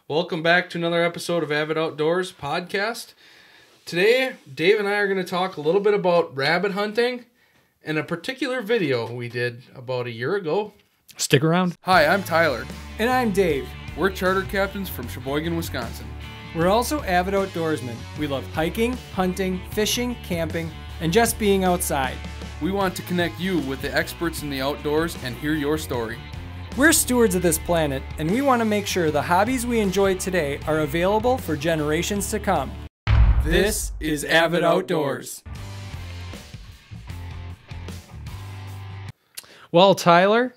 Welcome back to another episode of Avid Outdoors podcast. Today, Dave and I are going to talk a little bit about rabbit hunting and a particular video we did about a year ago. Stick around. Hi, I'm Tyler. And I'm Dave. We're charter captains from Sheboygan, Wisconsin. We're also avid outdoorsmen. We love hiking, hunting, fishing, camping, and just being outside. We want to connect you with the experts in the outdoors and hear your story. We're stewards of this planet, and we want to make sure the hobbies we enjoy today are available for generations to come. This is Avid Outdoors. Well, Tyler,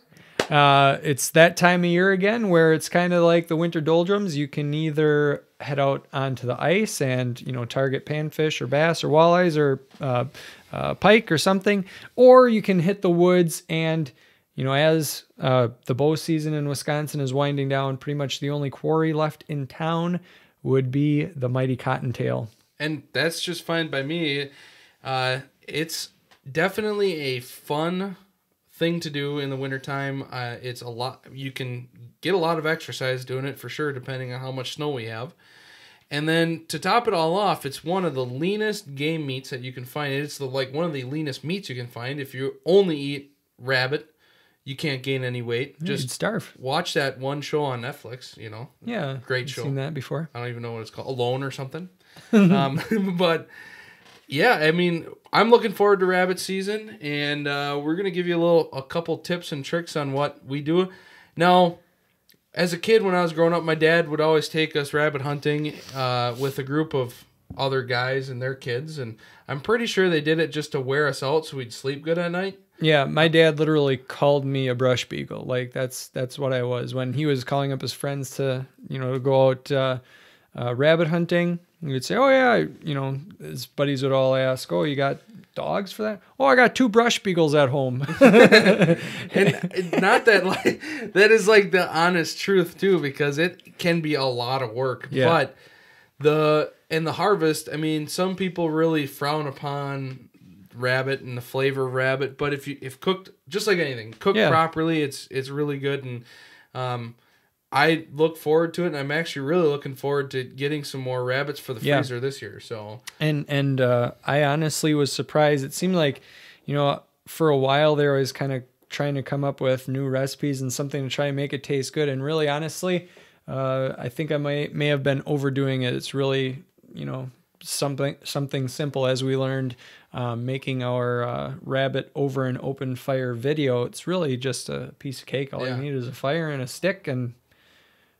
it's that time of year again where it's kind of like the winter doldrums. You can either head out onto the ice and, target panfish or bass or walleyes or pike or something, or you can hit the woods and, as the bow season in Wisconsin is winding down, pretty much the only quarry left in town would be the mighty cottontail. And that's just fine by me. It's definitely a fun thing to do in the wintertime. It's a lot. You can get a lot of exercise doing it for sure, depending on how much snow we have. And then to top it all off, it's one of the leanest game meats that you can find. It's one of the leanest meats you can find. If you only eat rabbit, you can't gain any weight. Just starve. Watch that one show on Netflix, Yeah. Great show. Seen that before. I don't even know what it's called. Alone or something. But yeah, I mean, I'm looking forward to rabbit season, and we're going to give you a couple tips and tricks on what we do. Now, as a kid, when I was growing up, my dad would always take us rabbit hunting with a group of other guys and their kids, and I'm pretty sure they did it just to wear us out so we'd sleep good at night. Yeah, my dad literally called me a brush beagle. Like that's what I was when he was calling up his friends to go out rabbit hunting. He would say, "Oh yeah," his buddies would all ask, "Oh, you got dogs for that?" "Oh, I got 2 brush beagles at home." And not that that is like the honest truth too, because it can be a lot of work. Yeah. But the harvest, I mean, some people really frown upon rabbit and the flavor of rabbit, but if cooked, just like anything, cooked properly, it's really good. And I look forward to it, and I'm actually really looking forward to getting some more rabbits for the freezer this year. So and I honestly was surprised. It seemed like for a while they were always kind of trying to come up with new recipes and something to try and make it taste good, and really honestly I think I may have been overdoing it. It's really something simple, as we learned making our rabbit over an open fire video. It's really just a piece of cake. All you need is a fire and a stick, and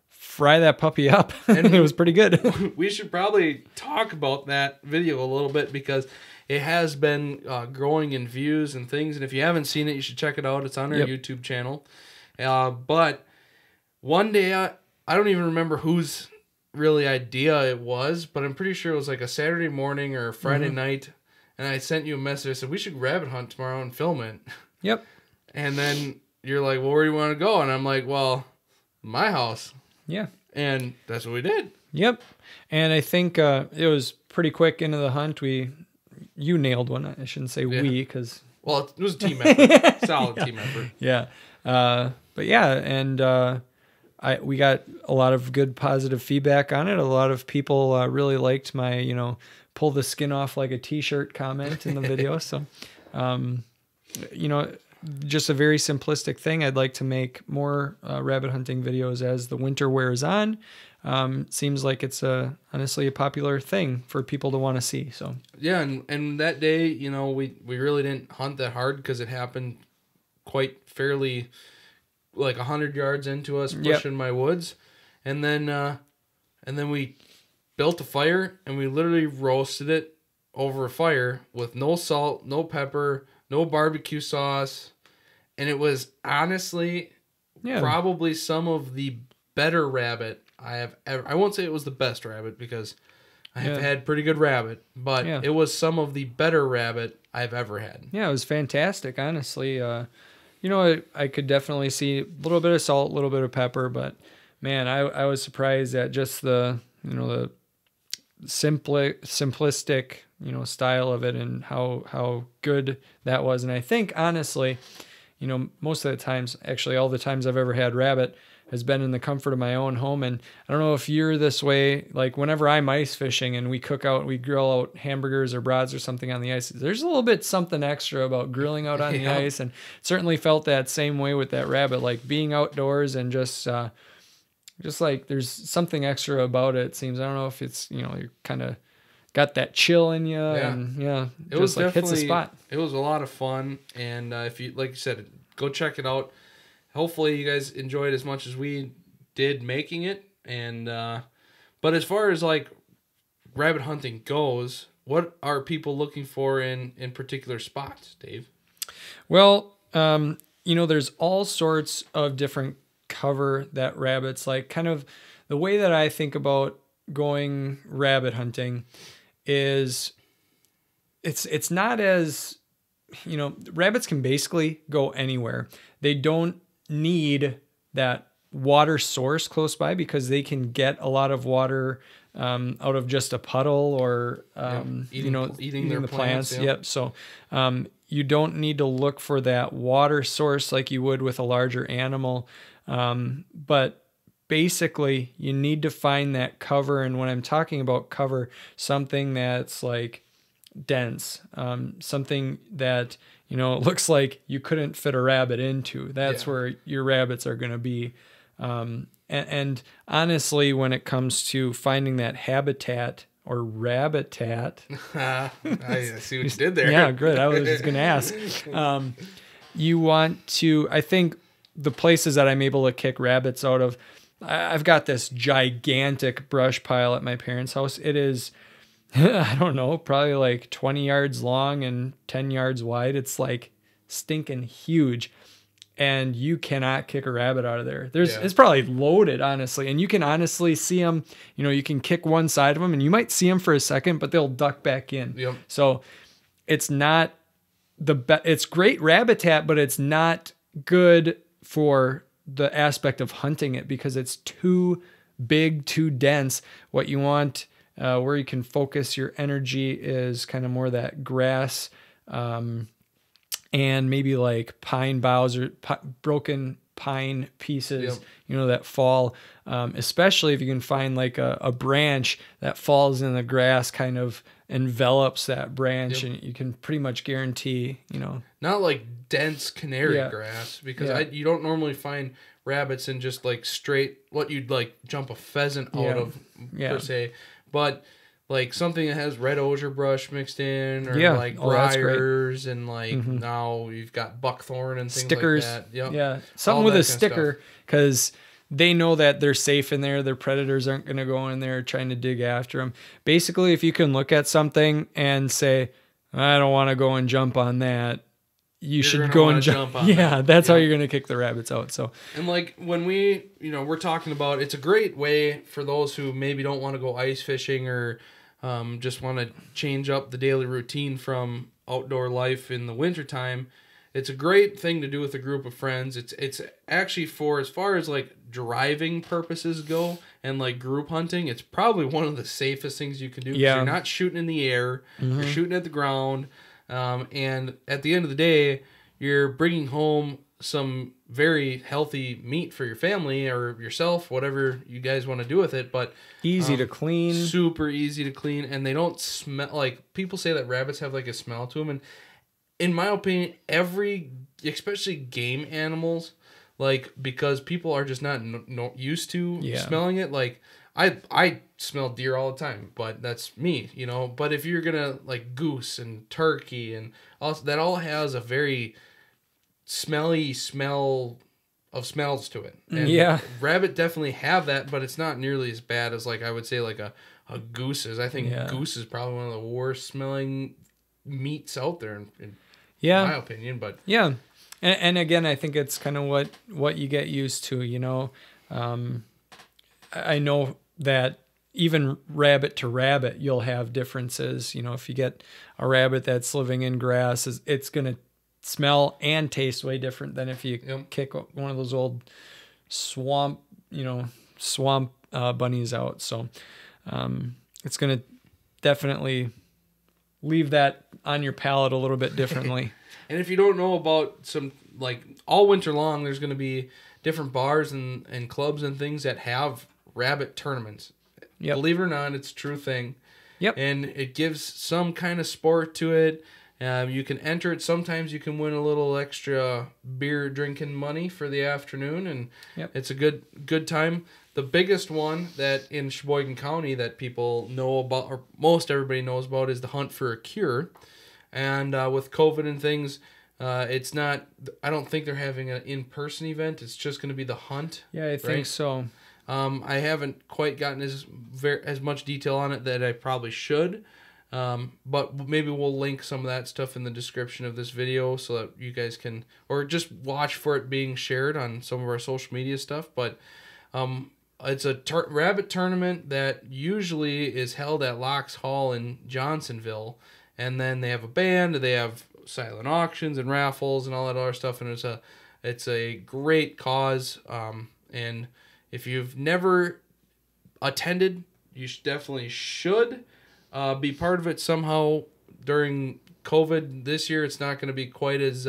fry that puppy up. And it was pretty good. We should probably talk about that video a little bit, because it has been growing in views and things, and if you haven't seen it, you should check it out. It's on our YouTube channel. But one day, I don't even remember whose really idea it was, but I'm pretty sure it was like a Saturday morning or a Friday night, and I sent you a message. I said, we should rabbit hunt tomorrow and film it. Yep. And then you're like, well, where do you want to go? And I'm like, well, my house. Yeah. And that's what we did. Yep. And I think it was pretty quick into the hunt. You nailed one. I shouldn't say we, because... Well, it was a team effort. Solid team effort. Yeah. But yeah, and we got a lot of good positive feedback on it. A lot of people really liked my, pull the skin off like a t-shirt comment in the video. So, just a very simplistic thing. I'd like to make more rabbit hunting videos as the winter wears on. Seems like it's honestly a popular thing for people to want to see. So yeah, and that day, we really didn't hunt that hard, because it happened quite fairly, like 100 yards into us pushing my woods, and then we built a fire, and we literally roasted it over a fire with no salt, no pepper, no barbecue sauce, and it was honestly probably some of the better rabbit I have ever. I won't say it was the best rabbit, because I have had pretty good rabbit, but it was some of the better rabbit I've ever had. Yeah, it was fantastic, honestly. I could definitely see a little bit of salt, a little bit of pepper, but man, I was surprised at just the simplistic, style of it, and how good that was. And I think honestly, most of the times, actually all the times I've ever had rabbit, has been in the comfort of my own home. And I don't know if you're this way, like whenever I'm ice fishing and we grill out hamburgers or brats or something on the ice, there's a little bit something extra about grilling out on the ice, and certainly felt that same way with that rabbit, like being outdoors and just like there's something extra about it. It seems, I don't know if it's, you're kind of got that chill in you, and it was like hits the spot. It was a lot of fun, and if you, like you said, go check it out. Hopefully you guys enjoyed as much as we did making it. And but as far as like rabbit hunting goes, what are people looking for in particular spots, Dave? Well, there's all sorts of different cover that rabbits like. Kind of the way that I think about going rabbit hunting is it's not as, rabbits can basically go anywhere. They don't need that water source close by because they can get a lot of water out of just a puddle or eating their the plants. Yep. So you don't need to look for that water source like you would with a larger animal. But basically you need to find that cover. And when I'm talking about cover, something that's like dense, something that, it looks like you couldn't fit a rabbit into. That's where your rabbits are going to be. And honestly, when it comes to finding that habitat or rabbitat, I see what you did there. Yeah, good. I was just going to ask. You want to, I think the places that I'm able to kick rabbits out of, I've got this gigantic brush pile at my parents' house. It is, I don't know, probably like 20 yards long and 10 yards wide. It's like stinking huge. And you cannot kick a rabbit out of there. It's probably loaded, honestly. And you can honestly see them, you can kick one side of them and you might see them for a second, but they'll duck back in. Yep. So it's not it's great rabbitat, but it's not good for the aspect of hunting it because it's too big, too dense. What you want, where you can focus your energy is kind of more that grass, and maybe like pine boughs or broken pine pieces, that fall, especially if you can find like a branch that falls in the grass, kind of envelops that branch, and you can pretty much guarantee, not like dense canary grass, because you don't normally find rabbits in just like straight what you'd like jump a pheasant out of per se, but like something that has red osier brush mixed in, or like briars, and like now you've got buckthorn and things stickers, like that. Yep. Yeah, something with a sticker, because they know that they're safe in there. Their predators aren't going to go in there trying to dig after them. Basically, if you can look at something and say, I don't want to go and jump on that, you should go and jump on that. That's how you're going to kick the rabbits out. So, and like when we're talking about, it's a great way for those who maybe don't want to go ice fishing or just want to change up the daily routine from outdoor life in the wintertime. It's a great thing to do with a group of friends. It's actually, for as far as like driving purposes go and like group hunting, it's probably one of the safest things you can do. Yeah. You're not shooting in the air. You're shooting at the ground. And at the end of the day, you're bringing home some very healthy meat for your family or yourself, whatever you guys want to do with it. But easy to clean. Super easy to clean. And they don't smell, like people say that rabbits have like a smell to them. And in my opinion, especially game animals, like, because people are just not used to smelling it. Like I smell deer all the time, but that's me, But if you're gonna like goose and turkey and also, that all has a very smelly smell of smells to it. And rabbit definitely have that, but it's not nearly as bad as like I would say like a goose is. I think goose is probably one of the worst smelling meats out there in my opinion. But and again, I think it's kind of what you get used to, I know that even rabbit to rabbit, you'll have differences. If you get a rabbit that's living in grass, it's going to smell and taste way different than if you kick one of those old swamp bunnies out. So it's going to definitely leave that on your palate a little bit differently. And if you don't know about some, like all winter long, there's going to be different bars and clubs and things that have rabbit tournaments. Yep. Believe it or not, it's a true thing. Yep. And it gives some kind of sport to it. You can enter it. Sometimes you can win a little extra beer drinking money for the afternoon, and it's a good time. The biggest one that in Sheboygan County that people know about, or most everybody knows about, is the Hunt for a Cure. And with COVID and things, it's not. I don't think they're having an in-person event. It's just going to be the hunt. Yeah, I think so. I haven't quite gotten as much detail on it that I probably should. But maybe we'll link some of that stuff in the description of this video so that you guys can, or just watch for it being shared on some of our social media stuff. But it's a rabbit tournament that usually is held at Locks Hall in Johnsonville, and then they have a band, they have silent auctions and raffles and all that other stuff, and it's a great cause. And if you've never attended, you definitely should. Be part of it somehow during COVID. This year it's not going to be quite as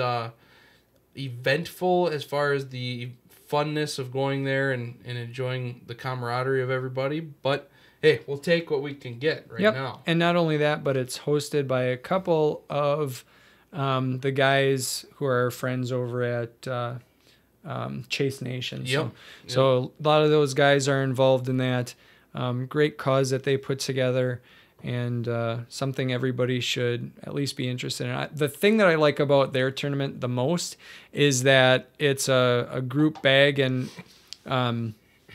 eventful as far as the funness of going there and enjoying the camaraderie of everybody. But, hey, we'll take what we can get right now. And not only that, but it's hosted by a couple of the guys who are friends over at Chase Nation. So a lot of those guys are involved in that. Great cause that they put together. And something everybody should at least be interested in. The thing that I like about their tournament the most is that it's a group bag, and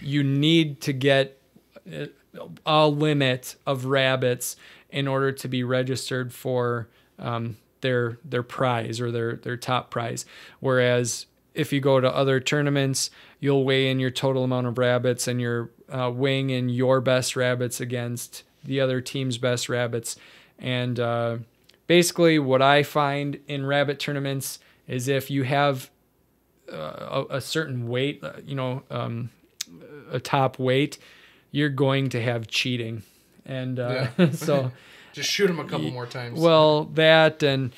you need to get a limit of rabbits in order to be registered for their prize or their top prize. Whereas if you go to other tournaments, you'll weigh in your total amount of rabbits, and you're weighing in your best rabbits against the other team's best rabbits. And basically what I find in rabbit tournaments is if you have a certain weight, a top weight, you're going to have cheating. And so just shoot them a couple more times. Well, that and,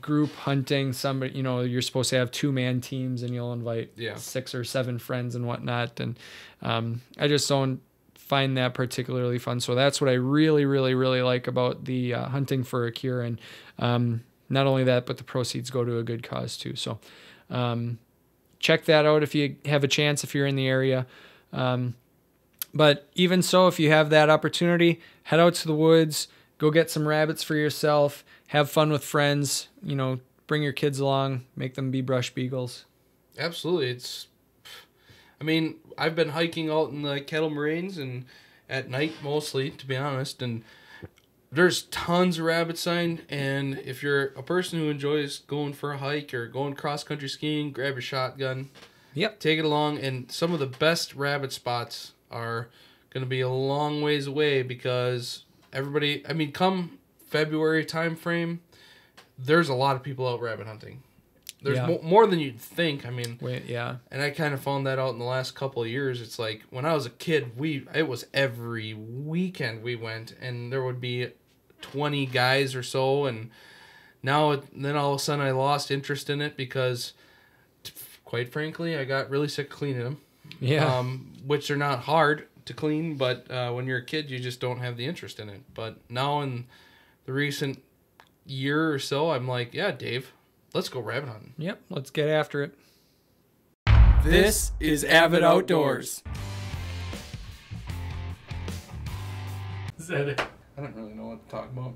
group hunting, somebody, you're supposed to have 2-man teams, and you'll invite 6 or 7 friends and whatnot. And I just don't find that particularly fun. So that's what I really, really, really like about the Hunting for a Cure. And not only that, but the proceeds go to a good cause too. So check that out if you have a chance, if you're in the area. But even so, if you have that opportunity, head out to the woods, go get some rabbits for yourself, have fun with friends, bring your kids along, make them be brush beagles. Absolutely. I've been hiking out in the Kettle Moraines and at night mostly, to be honest, and there's tons of rabbit sign. And if you're a person who enjoys going for a hike or going cross-country skiing, grab your shotgun. Yep. Take it along, and some of the best rabbit spots are going to be a long ways away because everybody, come February time frame, there's a lot of people out rabbit hunting. There's more than you'd think. And I kind of found that out in the last couple of years. It's like when I was a kid, it was every weekend we went, and there would be 20 guys or so. And then all of a sudden I lost interest in it because, quite frankly, I got really sick of cleaning them. Yeah. Which are not hard to clean, but when you're a kid, you just don't have the interest in it. But now in the recent year or so, I'm like, yeah, Dave, let's go rabbit hunting. Yep, let's get after it. This is Avid Outdoors. Is that it? I don't really know what to talk about.